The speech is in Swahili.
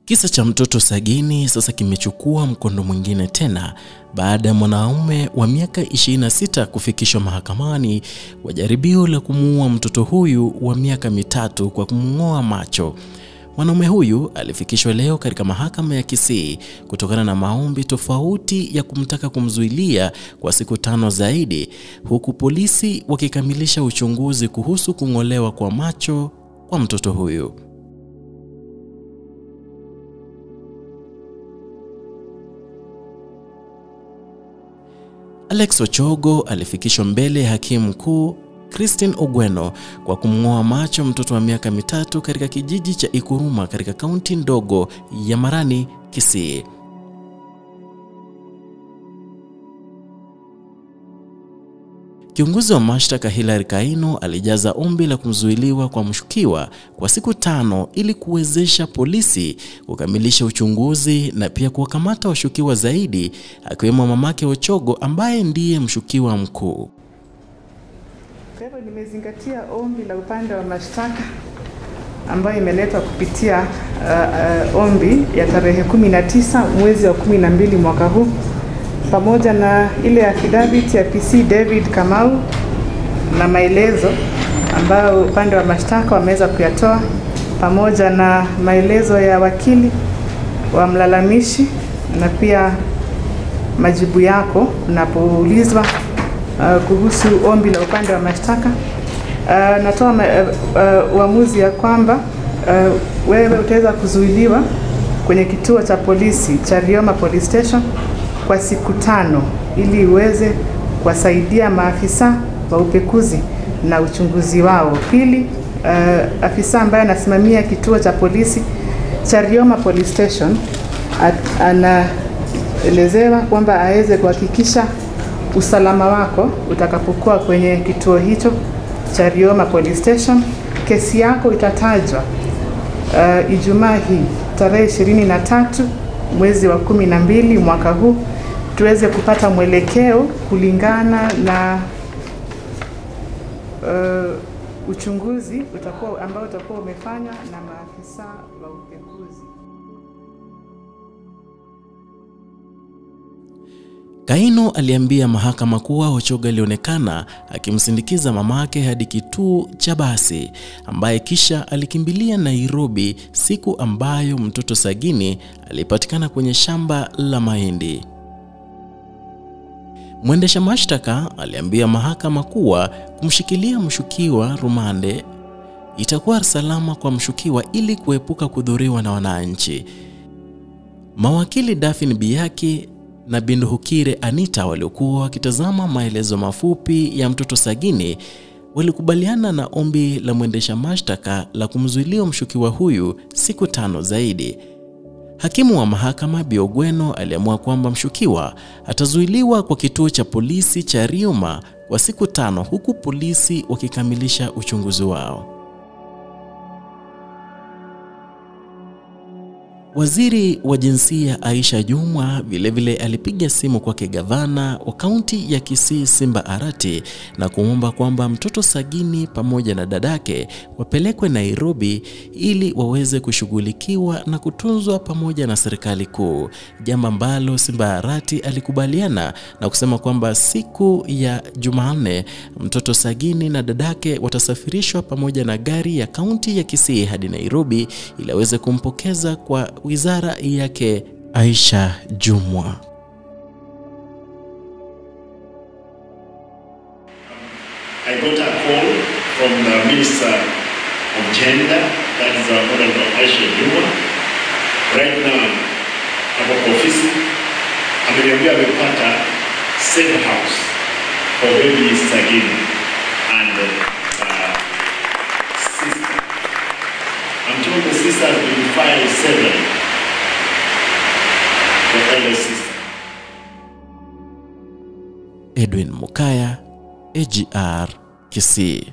Kisa cha mtoto Sagini sasa kimechukua mkondo mwingine tena baada ya mwanaume wa miaka 26 kufikishwa mahakamani kwa jaribio la kumuua mtoto huyu wa miaka 3 kwa kumng'oa macho. Mwanaume huyu alifikishwa leo katika mahakama ya Kisii kutokana na maombi tofauti ya kumtaka kumzuilia kwa siku 5 zaidi, huku polisi wakikamilisha uchunguzi kuhusu kung'olewa kwa macho kwa mtoto huyu. Alex Ochogo alifikishwa mbele ya hakimu mkuu Christine Ogweno kwa kumng'oa macho mtoto wa miaka 3 katika kijiji cha Ikuruma katika kaunti ndogo ya Marani, Kisii. Kiongozi wa mashtaka Hilary Kaino alijaza ombi la kumzuiliwa kwa mshukiwa kwa siku 5 ili kuwezesha polisi kukamilisha uchunguzi na pia kuwakamata washukiwa zaidi, akiwemo mamake Ochogo ambaye ndiye mshukiwa mkuu. Kwa hivyo nimezingatia ombi la upande wa mashtaka ambayo imeletwa kupitia ombi ya tarehe 19 mwezi wa 12 mwaka huu, pamoja na ile affidavit ya PC David Kamau na maelezo ambayo upande wa mashtaka wameweza kuyatoa, pamoja na maelezo ya wakili wa mlalamishi na pia majibu yako unapoulizwa kuhusu ombi la upande wa mashtaka. Natoa uamuzi ya kwamba wewe utaweza kuzuiliwa kwenye kituo cha polisi cha Rioma Police Station kwa siku 5 ili uweze kuwasaidia maafisa wa upekuzi na uchunguzi wao. Pili, afisa ambaye anasimamia kituo cha polisi cha Rioma Police Station anaelezewa kwamba aweze kuhakikisha usalama wako utakapokuwa kwenye kituo hicho cha Rioma Police Station. Kesi yako itatajwa Ijumaa hii tarehe 23 mwezi wa 12 mwaka huu, tuweze kupata mwelekeo kulingana na uchunguzi ambao utakuwa umefanywa na maafisa wa upekuzi. Kaino aliambia mahakama kuwa Ochogo alionekana akimsindikiza mamake hadi kituo cha basi, ambaye kisha alikimbilia Nairobi siku ambayo mtoto Sagini alipatikana kwenye shamba la mahindi. Mwendesha mashtaka aliambia mahakama kuwa kumshikilia mshukiwa rumande itakuwa salama kwa mshukiwa ili kuepuka kudhuriwa na wananchi. Mawakili Daphne Biyaki na Binduhukire Anita waliokuwa wakitazama maelezo mafupi ya mtoto Sagini walikubaliana na ombi la mwendesha mashtaka la kumzuilia mshukiwa huyu siku 5 zaidi. Hakimu wa mahakama Bi Ogweno aliamua kwamba mshukiwa atazuiliwa kwa kituo cha polisi cha Rioma kwa siku 5 huku polisi wakikamilisha uchunguzi wao. Waziri wa jinsia Aisha Jumwa vilevile alipiga simu kwa gavana wa kaunti ya Kisii Simba Arati na kuomba kwamba mtoto Sagini pamoja na dadake wapelekwe Nairobi ili waweze kushughulikiwa na kutunzwa pamoja na serikali kuu, jambo ambalo Simba Arati alikubaliana na kusema kwamba siku ya Jumanne mtoto Sagini na dadake watasafirishwa pamoja na gari ya kaunti ya Kisii hadi Nairobi ili aweze kumpokeza kwa wizara yake Aisha Jumwa. I got a call from the Minister of Gender, that is our Honorable Aisha Jumwa. Right now, hapo kwa ofisi ameniambia amepata safe house for baby Sagini and sister. I'm told the sister has been filed 7. Edwin Mukaya, Agr Kisii.